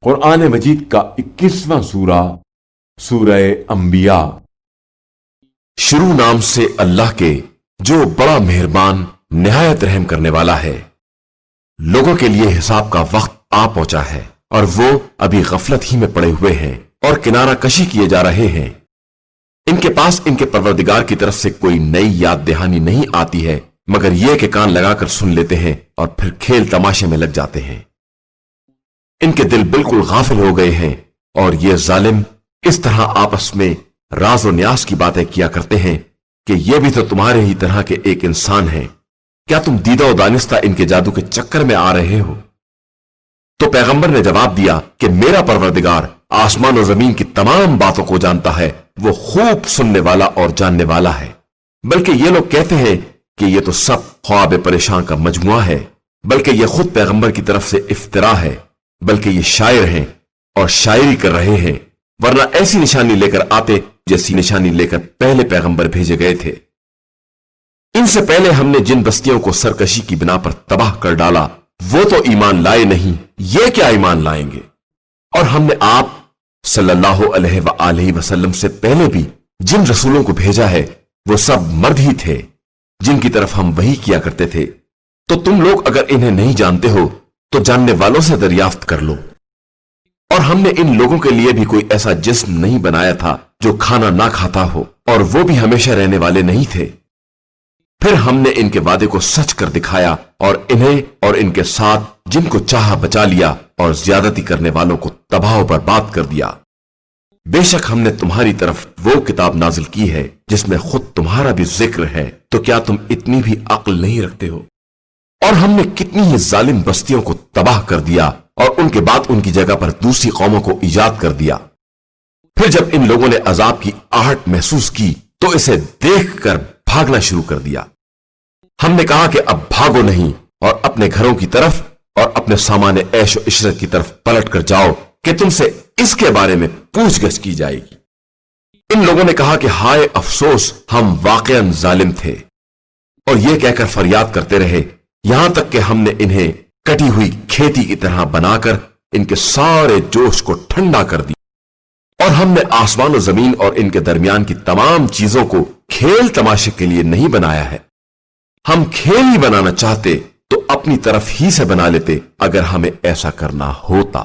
قرآن مجید کا 21واں سورہ سورہ انبیاء۔ شروع نام سے اللہ کے جو بڑا مہربان نہایت رحم کرنے والا ہے۔ لوگوں کے لیے حساب کا وقت آ پہنچا ہے اور وہ ابھی غفلت ہی میں پڑے ہوئے ہیں اور کنارہ کشی کیے جا رہے ہیں۔ ان کے پاس ان کے پروردگار کی طرف سے کوئی نئی یاد دہانی نہیں آتی ہے مگر یہ کہ کان لگا کر سن لیتے ہیں اور پھر کھیل تماشے میں لگ جاتے ہیں۔ ان کے دل بالکل غافل ہو گئے ہیں اور یہ ظالم اس طرح آپس میں راز و نیاز کی باتیں کیا کرتے ہیں کہ یہ بھی تو تمہارے ہی طرح کے ایک انسان ہیں، کیا تم دیدہ و دانستہ ان کے جادو کے چکر میں آ رہے ہو؟ تو پیغمبر نے جواب دیا کہ میرا پروردگار آسمان و زمین کی تمام باتوں کو جانتا ہے، وہ خوب سننے والا اور جاننے والا ہے۔ بلکہ یہ لوگ کہتے ہیں کہ یہ تو سب خواب پریشان کا مجموعہ ہے، بلکہ یہ خود پیغمبر کی طرف سے افترا ہے، بلکہ یہ شاعر ہیں اور شاعری کر رہے ہیں، ورنہ ایسی نشانی لے کر آتے جیسی نشانی لے کر پہلے پیغمبر بھیجے گئے تھے۔ ان سے پہلے ہم نے جن بستیوں کو سرکشی کی بنا پر تباہ کر ڈالا وہ تو ایمان لائے نہیں، یہ کیا ایمان لائیں گے؟ اور ہم نے آپ صلی اللہ علیہ وآلہ وسلم سے پہلے بھی جن رسولوں کو بھیجا ہے وہ سب مرد ہی تھے جن کی طرف ہم وحی کیا کرتے تھے۔ تو تم لوگ اگر انہیں نہیں جانتے ہو تو جاننے والوں سے دریافت کر لو۔ اور ہم نے ان لوگوں کے لیے بھی کوئی ایسا جسم نہیں بنایا تھا جو کھانا نہ کھاتا ہو، اور وہ بھی ہمیشہ رہنے والے نہیں تھے۔ پھر ہم نے ان کے وعدے کو سچ کر دکھایا اور انہیں اور ان کے ساتھ جن کو چاہا بچا لیا اور زیادتی کرنے والوں کو تباہ و برباد کر دیا۔ بے شک ہم نے تمہاری طرف وہ کتاب نازل کی ہے جس میں خود تمہارا بھی ذکر ہے، تو کیا تم اتنی بھی عقل نہیں رکھتے ہو؟ اور ہم نے کتنی ہی ظالم بستیوں کو تباہ کر دیا اور ان کے بعد ان کی جگہ پر دوسری قوموں کو ایجاد کر دیا۔ پھر جب ان لوگوں نے عذاب کی آہٹ محسوس کی تو اسے دیکھ کر بھاگنا شروع کر دیا۔ ہم نے کہا کہ اب بھاگو نہیں اور اپنے گھروں کی طرف اور اپنے سامان عیش و عشرت کی طرف پلٹ کر جاؤ کہ تم سے اس کے بارے میں پوچھ گچھ کی جائے گی۔ ان لوگوں نے کہا کہ ہائے افسوس، ہم واقعاً ظالم تھے، اور یہ کہہ کر فریاد کرتے رہے یہاں تک کہ ہم نے انہیں کٹی ہوئی کھیتی کی طرح بنا کر ان کے سارے جوش کو ٹھنڈا کر دیا۔ اور ہم نے آسمان و زمین اور ان کے درمیان کی تمام چیزوں کو کھیل تماشے کے لیے نہیں بنایا ہے۔ ہم کھیل ہی بنانا چاہتے تو اپنی طرف ہی سے بنا لیتے اگر ہمیں ایسا کرنا ہوتا،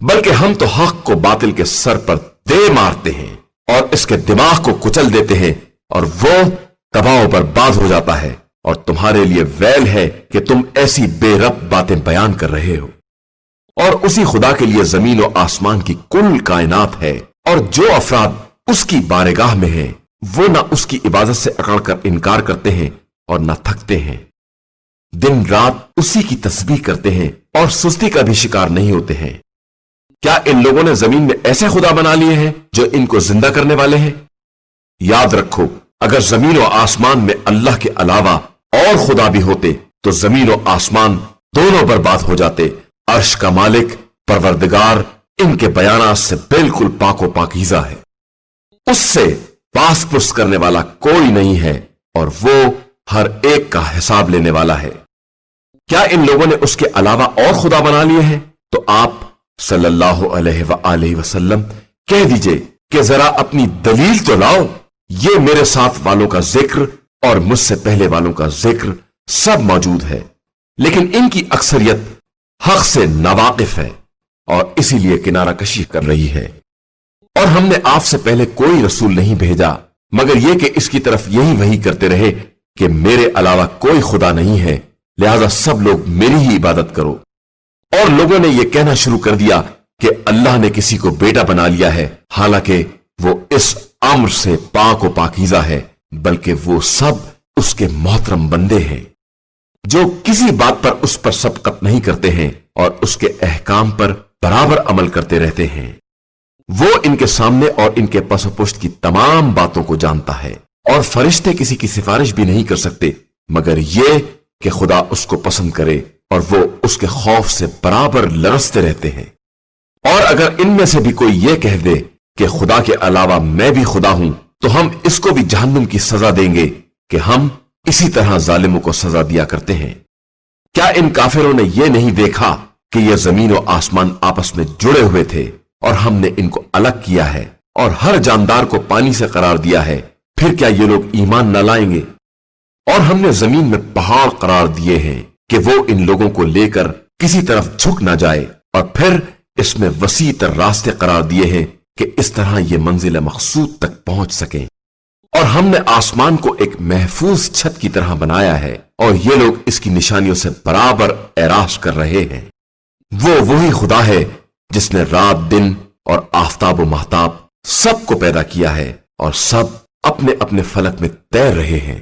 بلکہ ہم تو حق کو باطل کے سر پر دے مارتے ہیں اور اس کے دماغ کو کچل دیتے ہیں اور وہ تباہ و برباد ہو جاتا ہے۔ اور تمہارے لیے ویل ہے کہ تم ایسی بے رب باتیں بیان کر رہے ہو۔ اور اسی خدا کے لیے زمین و آسمان کی کل کائنات ہے، اور جو افراد اس کی بارگاہ میں ہیں وہ نہ اس کی عبادت سے اکڑ کر انکار کرتے ہیں اور نہ تھکتے ہیں، دن رات اسی کی تسبیح کرتے ہیں اور سستی کا بھی شکار نہیں ہوتے ہیں۔ کیا ان لوگوں نے زمین میں ایسے خدا بنا لیے ہیں جو ان کو زندہ کرنے والے ہیں؟ یاد رکھو، اگر زمین و آسمان میں اللہ کے علاوہ اور خدا بھی ہوتے تو زمین و آسمان دونوں برباد ہو جاتے۔ عرش کا مالک پروردگار ان کے بیانات سے بالکل پاک و پاکیزہ ہے، اس سے پاس پس کرنے والا کوئی نہیں ہے، اور وہ ہر ایک کا حساب لینے والا ہے۔ کیا ان لوگوں نے اس کے علاوہ اور خدا بنا لیے ہیں؟ تو آپ صلی اللہ علیہ وآلہ وسلم کہہ دیجئے کہ ذرا اپنی دلیل تو لاؤ۔ یہ میرے ساتھ والوں کا ذکر اور مجھ سے پہلے والوں کا ذکر سب موجود ہے، لیکن ان کی اکثریت حق سے ناواقف ہے اور اسی لیے کنارہ کشی کر رہی ہے۔ اور ہم نے آپ سے پہلے کوئی رسول نہیں بھیجا مگر یہ کہ اس کی طرف یہی وحی کرتے رہے کہ میرے علاوہ کوئی خدا نہیں ہے، لہذا سب لوگ میری ہی عبادت کرو۔ اور لوگوں نے یہ کہنا شروع کر دیا کہ اللہ نے کسی کو بیٹا بنا لیا ہے، حالانکہ وہ اس امر سے پاک و پاکیزہ ہے، بلکہ وہ سب اس کے محترم بندے ہیں جو کسی بات پر اس پر سبقت نہیں کرتے ہیں اور اس کے احکام پر برابر عمل کرتے رہتے ہیں۔ وہ ان کے سامنے اور ان کے پس و پشت کی تمام باتوں کو جانتا ہے، اور فرشتے کسی کی سفارش بھی نہیں کر سکتے مگر یہ کہ خدا اس کو پسند کرے، اور وہ اس کے خوف سے برابر لرزتے رہتے ہیں۔ اور اگر ان میں سے بھی کوئی یہ کہہ دے کہ خدا کے علاوہ میں بھی خدا ہوں تو ہم اس کو بھی جہنم کی سزا دیں گے کہ ہم اسی طرح ظالموں کو سزا دیا کرتے ہیں۔ کیا ان کافروں نے یہ نہیں دیکھا کہ یہ زمین و آسمان آپس میں جڑے ہوئے تھے اور ہم نے ان کو الگ کیا ہے اور ہر جاندار کو پانی سے قرار دیا ہے، پھر کیا یہ لوگ ایمان نہ لائیں گے؟ اور ہم نے زمین میں پہاڑ قرار دیے ہیں کہ وہ ان لوگوں کو لے کر کسی طرف جھک نہ جائے، اور پھر اس میں وسیع تر راستے قرار دیے ہیں کہ اس طرح یہ منزل مقصود تک پہنچ سکیں۔ اور ہم نے آسمان کو ایک محفوظ چھت کی طرح بنایا ہے، اور یہ لوگ اس کی نشانیوں سے برابر اعراض کر رہے ہیں۔ وہ وہی خدا ہے جس نے رات دن اور آفتاب و مہتاب سب کو پیدا کیا ہے، اور سب اپنے اپنے فلک میں تیر رہے ہیں۔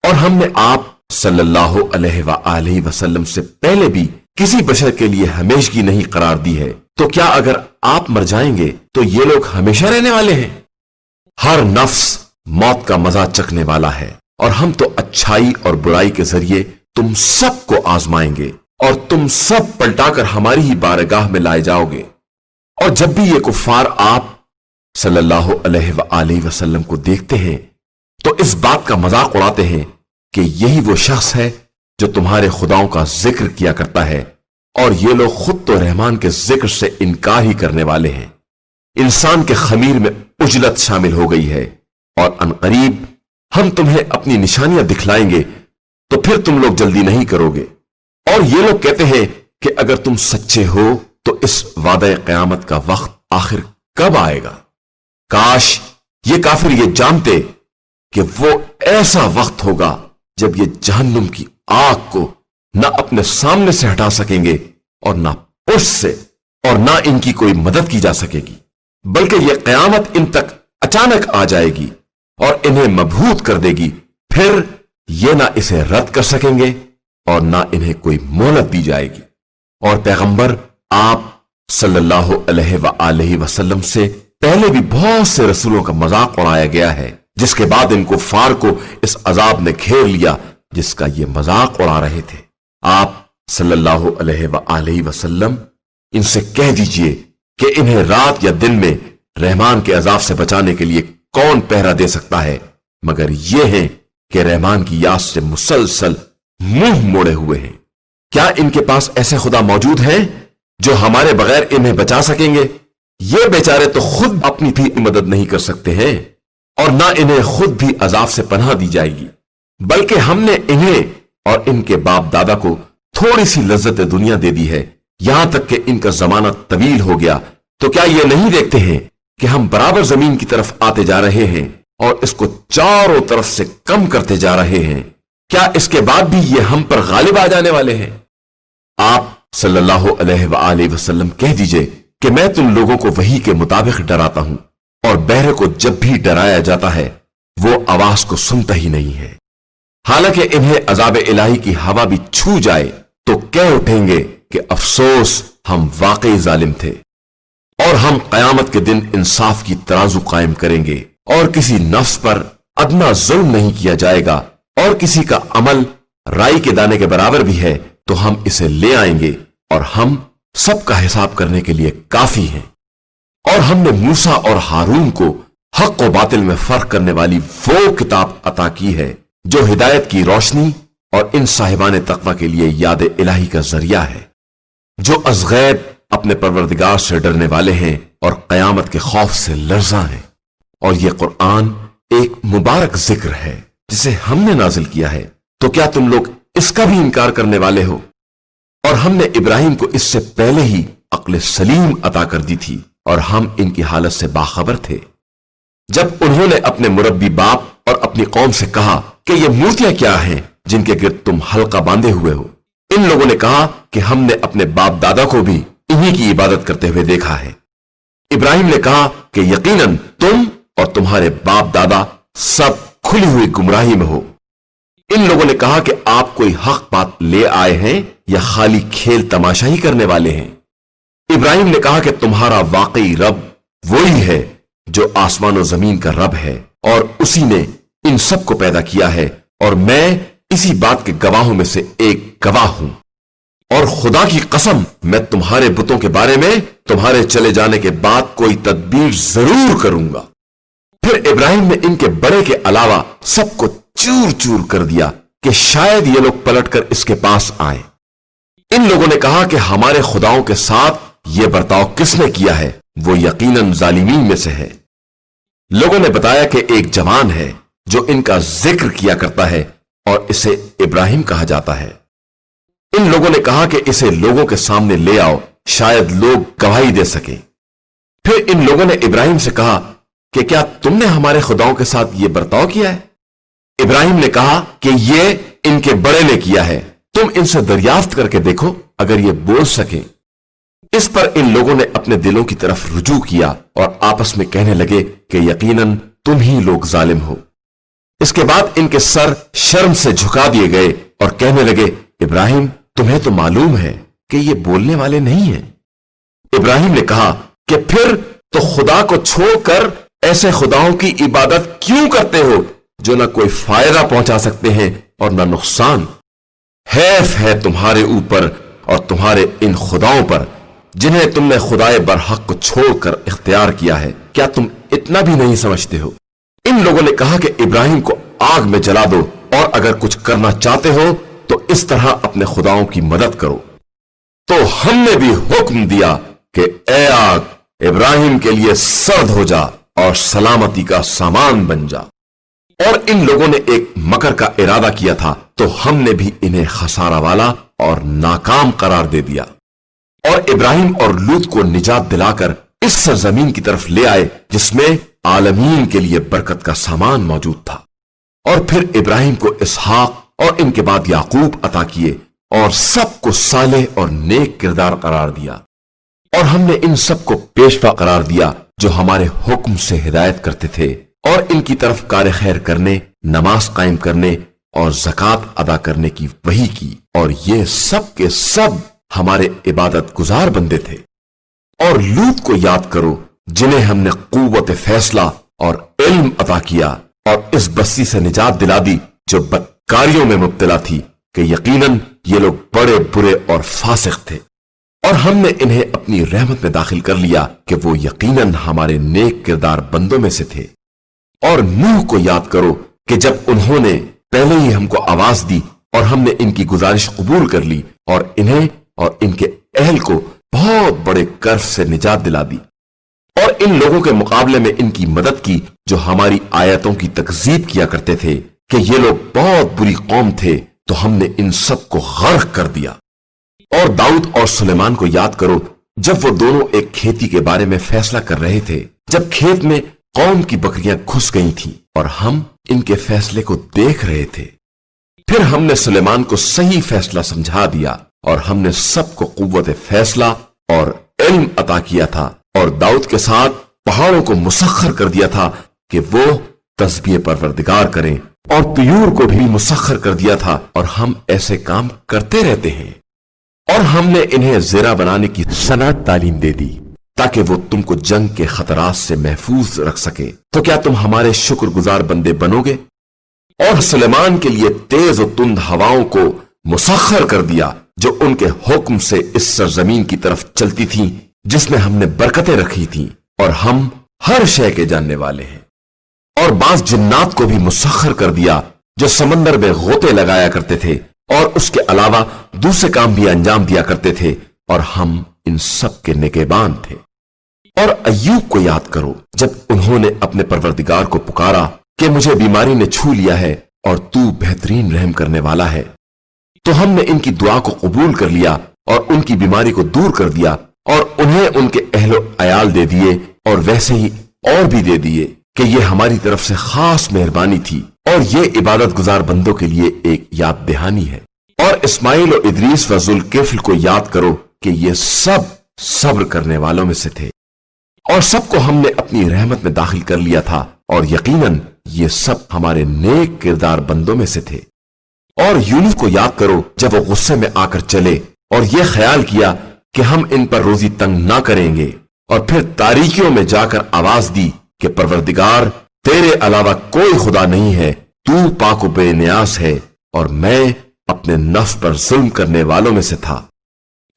اور ہم نے آپ صلی اللہ علیہ وآلہ وسلم سے پہلے بھی کسی بشر کے لیے ہمیشگی نہیں قرار دی ہے، تو کیا اگر آپ مر جائیں گے تو یہ لوگ ہمیشہ رہنے والے ہیں؟ ہر نفس موت کا مزہ چکھنے والا ہے، اور ہم تو اچھائی اور برائی کے ذریعے تم سب کو آزمائیں گے، اور تم سب پلٹا کر ہماری ہی بارگاہ میں لائے جاؤ گے۔ اور جب بھی یہ کفار آپ صلی اللہ علیہ وآلہ وسلم کو دیکھتے ہیں تو اس بات کا مذاق اڑاتے ہیں کہ یہی وہ شخص ہے جو تمہارے خداؤں کا ذکر کیا کرتا ہے، اور یہ لوگ خود تو رحمان کے ذکر سے انکار ہی کرنے والے ہیں۔ انسان کے خمیر میں عجلت شامل ہو گئی ہے، اور عنقریب ہم تمہیں اپنی نشانیاں دکھلائیں گے تو پھر تم لوگ جلدی نہیں کرو گے۔ اور یہ لوگ کہتے ہیں کہ اگر تم سچے ہو تو اس وعدہ قیامت کا وقت آخر کب آئے گا؟ کاش یہ کافر یہ جانتے کہ وہ ایسا وقت ہوگا جب یہ جہنم کی آگ کو نہ اپنے سامنے سے ہٹا سکیں گے اور نہ پشت سے، اور نہ ان کی کوئی مدد کی جا سکے گی، بلکہ یہ قیامت ان تک اچانک آ جائے گی اور انہیں مبہوت کر دے گی، پھر یہ نہ اسے رد کر سکیں گے اور نہ انہیں کوئی مہلت دی جائے گی۔ اور پیغمبر آپ صلی اللہ علیہ وآلہ وسلم سے پہلے بھی بہت سے رسولوں کا مذاق اڑایا گیا ہے، جس کے بعد ان کفار کو اس عذاب نے گھیر لیا جس کا یہ مذاق اڑا رہے تھے۔ آپ صلی اللہ علیہ وآلہ وسلم ان سے کہہ دیجئے کہ انہیں رات یا دن میں رحمان کے عذاب سے بچانے کے لیے کون پہرا دے سکتا ہے مگر یہ ہیں کہ رحمان کی یاد سے مسلسل منہ موڑے ہوئے ہیں۔ کیا ان کے پاس ایسے خدا موجود ہیں جو ہمارے بغیر انہیں بچا سکیں گے؟ یہ بیچارے تو خود اپنی بھی مدد نہیں کر سکتے ہیں، اور نہ انہیں خود بھی عذاب سے پناہ دی جائے گی، بلکہ ہم نے انہیں اور ان کے باپ دادا کو تھوڑی سی لذت دنیا دے دی ہے، یہاں تک کہ ان کا زمانہ طویل ہو گیا، تو کیا یہ نہیں دیکھتے ہیں کہ ہم برابر زمین کی طرف آتے جا رہے ہیں اور اس کو چاروں طرف سے کم کرتے جا رہے ہیں؟ کیا اس کے بعد بھی یہ ہم پر غالب آ جانے والے ہیں؟ آپ صلی اللہ علیہ وآلہ وسلم کہہ دیجئے کہ میں تم لوگوں کو وحی کے مطابق ڈراتا ہوں، اور بہرے کو جب بھی ڈرایا جاتا ہے وہ آواز کو سنتا ہی نہیں ہے، حالانکہ انہیں عذاب الہی کی ہوا بھی چھو جائے تو کہہ اٹھیں گے کہ افسوس ہم واقعی ظالم تھے۔ اور ہم قیامت کے دن انصاف کی ترازو قائم کریں گے، اور کسی نفس پر ادنا ظلم نہیں کیا جائے گا، اور کسی کا عمل رائی کے دانے کے برابر بھی ہے تو ہم اسے لے آئیں گے، اور ہم سب کا حساب کرنے کے لیے کافی ہیں۔ اور ہم نے موسیٰ اور ہارون کو حق و باطل میں فرق کرنے والی وہ کتاب عطا کی ہے جو ہدایت کی روشنی اور ان صاحبان تقوی کے لیے یاد الہی کا ذریعہ ہے، جو از غیب اپنے پروردگار سے ڈرنے والے ہیں اور قیامت کے خوف سے لرزاں ہیں۔ اور یہ قرآن ایک مبارک ذکر ہے جسے ہم نے نازل کیا ہے، تو کیا تم لوگ اس کا بھی انکار کرنے والے ہو؟ اور ہم نے ابراہیم کو اس سے پہلے ہی عقل سلیم عطا کر دی تھی، اور ہم ان کی حالت سے باخبر تھے۔ جب انہوں نے اپنے مربی باپ اور اپنی قوم سے کہا کہ یہ مورتیاں کیا ہیں جن کے گرد تم حلقہ باندھے ہوئے ہو، ان لوگوں نے کہا کہ ہم نے اپنے باپ دادا کو بھی انہی کی عبادت کرتے ہوئے دیکھا ہے۔ ابراہیم نے کہا کہ یقیناً تم اور تمہارے باپ دادا سب کھلی ہوئی گمراہی میں ہو۔ ان لوگوں نے کہا کہ آپ کوئی حق بات لے آئے ہیں یا خالی کھیل تماشا ہی کرنے والے ہیں؟ ابراہیم نے کہا کہ تمہارا واقعی رب وہی ہے جو آسمان و زمین کا رب ہے، اور اسی نے ان سب کو پیدا کیا ہے، اور میں اسی بات کے گواہوں میں سے ایک گواہ ہوں۔ اور خدا کی قسم میں تمہارے بتوں کے بارے میں تمہارے چلے جانے کے بعد کوئی تدبیر ضرور کروں گا۔ پھر ابراہیم نے ان کے بڑے کے علاوہ سب کو چور چور کر دیا کہ شاید یہ لوگ پلٹ کر اس کے پاس آئیں۔ ان لوگوں نے کہا کہ ہمارے خداؤں کے ساتھ یہ برتاؤ کس نے کیا ہے، وہ یقیناً ظالمین میں سے ہے۔ لوگوں نے بتایا کہ ایک جوان ہے جو ان کا ذکر کیا کرتا ہے اور اسے ابراہیم کہا جاتا ہے۔ ان لوگوں نے کہا کہ اسے لوگوں کے سامنے لے آؤ، شاید لوگ گواہی دے سکیں۔ پھر ان لوگوں نے ابراہیم سے کہا کہ کیا تم نے ہمارے خداؤں کے ساتھ یہ برتاؤ کیا ہے؟ ابراہیم نے کہا کہ یہ ان کے بڑے نے کیا ہے، تم ان سے دریافت کر کے دیکھو اگر یہ بول سکیں۔ اس پر ان لوگوں نے اپنے دلوں کی طرف رجوع کیا اور آپس میں کہنے لگے کہ یقیناً تم ہی لوگ ظالم ہو۔ اس کے بعد ان کے سر شرم سے جھکا دیے گئے اور کہنے لگے، ابراہیم تمہیں تو معلوم ہے کہ یہ بولنے والے نہیں ہیں۔ ابراہیم نے کہا کہ پھر تو خدا کو چھوڑ کر ایسے خداؤں کی عبادت کیوں کرتے ہو جو نہ کوئی فائدہ پہنچا سکتے ہیں اور نہ نقصان؟ حیف ہے تمہارے اوپر اور تمہارے ان خداؤں پر جنہیں تم نے خدائے برحق کو چھوڑ کر اختیار کیا ہے۔ کیا تم اتنا بھی نہیں سمجھتے ہو؟ ان لوگوں نے کہا کہ ابراہیم کو آگ میں جلا دو، اور اگر کچھ کرنا چاہتے ہو تو اس طرح اپنے خداؤں کی مدد کرو۔ تو ہم نے بھی حکم دیا کہ اے آگ ابراہیم کے لیے سرد ہو جا اور سلامتی کا سامان بن جا۔ اور ان لوگوں نے ایک مکر کا ارادہ کیا تھا تو ہم نے بھی انہیں خسارہ والا اور ناکام قرار دے دیا، اور ابراہیم اور لوط کو نجات دلا کر اس سرزمین کی طرف لے آئے جس میں عالمین کے لیے برکت کا سامان موجود تھا۔ اور پھر ابراہیم کو اسحاق اور ان کے بعد یعقوب عطا کیے، اور سب کو صالح اور نیک کردار قرار دیا، اور ہم نے ان سب کو پیشوا قرار دیا جو ہمارے حکم سے ہدایت کرتے تھے اور ان کی طرف کار خیر کرنے، نماز قائم کرنے اور زکوٰۃ ادا کرنے کی وحی کی، اور یہ سب کے سب ہمارے عبادت گزار بندے تھے۔ اور لوط کو یاد کرو جنہیں ہم نے قوت فیصلہ اور علم عطا کیا، اور اس بستی سے نجات دلا دی جو بدکاریوں میں مبتلا تھی، کہ یقیناً یہ لوگ بڑے برے اور فاسق تھے، اور ہم نے انہیں اپنی رحمت میں داخل کر لیا کہ وہ یقیناً ہمارے نیک کردار بندوں میں سے تھے۔ اور نوح کو یاد کرو کہ جب انہوں نے پہلے ہی ہم کو آواز دی اور ہم نے ان کی گزارش قبول کر لی اور انہیں اور ان کے اہل کو بہت بڑے کرب سے نجات دلا دی، اور ان لوگوں کے مقابلے میں ان کی مدد کی جو ہماری آیتوں کی تکذیب کیا کرتے تھے کہ یہ لوگ بہت بری قوم تھے، تو ہم نے ان سب کو غرق کر دیا۔ اور داؤد اور سلیمان کو یاد کرو جب وہ دونوں ایک کھیتی کے بارے میں فیصلہ کر رہے تھے، جب کھیت میں قوم کی بکریاں گھس گئی تھیں اور ہم ان کے فیصلے کو دیکھ رہے تھے۔ پھر ہم نے سلیمان کو صحیح فیصلہ سمجھا دیا، اور ہم نے سب کو قوت فیصلہ اور علم عطا کیا تھا، اور داؤد کے ساتھ پہاڑوں کو مسخر کر دیا تھا کہ وہ تسبیح پروردگار کریں، اور طیور کو بھی مسخر کر دیا تھا، اور ہم ایسے کام کرتے رہتے ہیں۔ اور ہم نے انہیں زیرہ بنانے کی صنعت تعلیم دے دی تاکہ وہ تم کو جنگ کے خطرات سے محفوظ رکھ سکے۔ تو کیا تم ہمارے شکر گزار بندے بنو گے؟ اور سلیمان کے لیے تیز و تند ہواؤں کو مسخر کر دیا جو ان کے حکم سے اس سرزمین کی طرف چلتی تھیں جس میں ہم نے برکتیں رکھی تھیں، اور ہم ہر شے کے جاننے والے ہیں۔ اور بعض جنات کو بھی مسخر کر دیا جو سمندر میں غوطے لگایا کرتے تھے اور اس کے علاوہ دوسرے کام بھی انجام دیا کرتے تھے، اور ہم ان سب کے نگہبان تھے۔ اور ایوب کو یاد کرو جب انہوں نے اپنے پروردگار کو پکارا کہ مجھے بیماری نے چھو لیا ہے اور تو بہترین رحم کرنے والا ہے، تو ہم نے ان کی دعا کو قبول کر لیا اور ان کی بیماری کو دور کر دیا، اور انہیں ان کے اہل و عیال دے دیے، اور ویسے ہی اور بھی دے دیے کہ یہ ہماری طرف سے خاص مہربانی تھی، اور یہ عبادت گزار بندوں کے لیے ایک یاد دہانی ہے۔ اور اسماعیل و ادریس و ذوالکفل کو یاد کرو کہ یہ سب صبر کرنے والوں میں سے تھے، اور سب کو ہم نے اپنی رحمت میں داخل کر لیا تھا، اور یقیناً یہ سب ہمارے نیک کردار بندوں میں سے تھے۔ اور یونس کو یاد کرو جب وہ غصے میں آ کر چلے اور یہ خیال کیا کہ ہم ان پر روزی تنگ نہ کریں گے، اور پھر تاریکیوں میں جا کر آواز دی کہ پروردگار تیرے علاوہ کوئی خدا نہیں ہے، تو پاک و بے نیاز ہے، اور میں اپنے نفس پر ظلم کرنے والوں میں سے تھا۔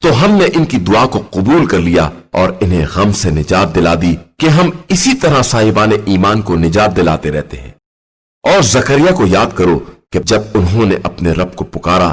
تو ہم نے ان کی دعا کو قبول کر لیا اور انہیں غم سے نجات دلا دی کہ ہم اسی طرح صاحبان ایمان کو نجات دلاتے رہتے ہیں۔ اور زکریا کو یاد کرو کہ جب انہوں نے اپنے رب کو پکارا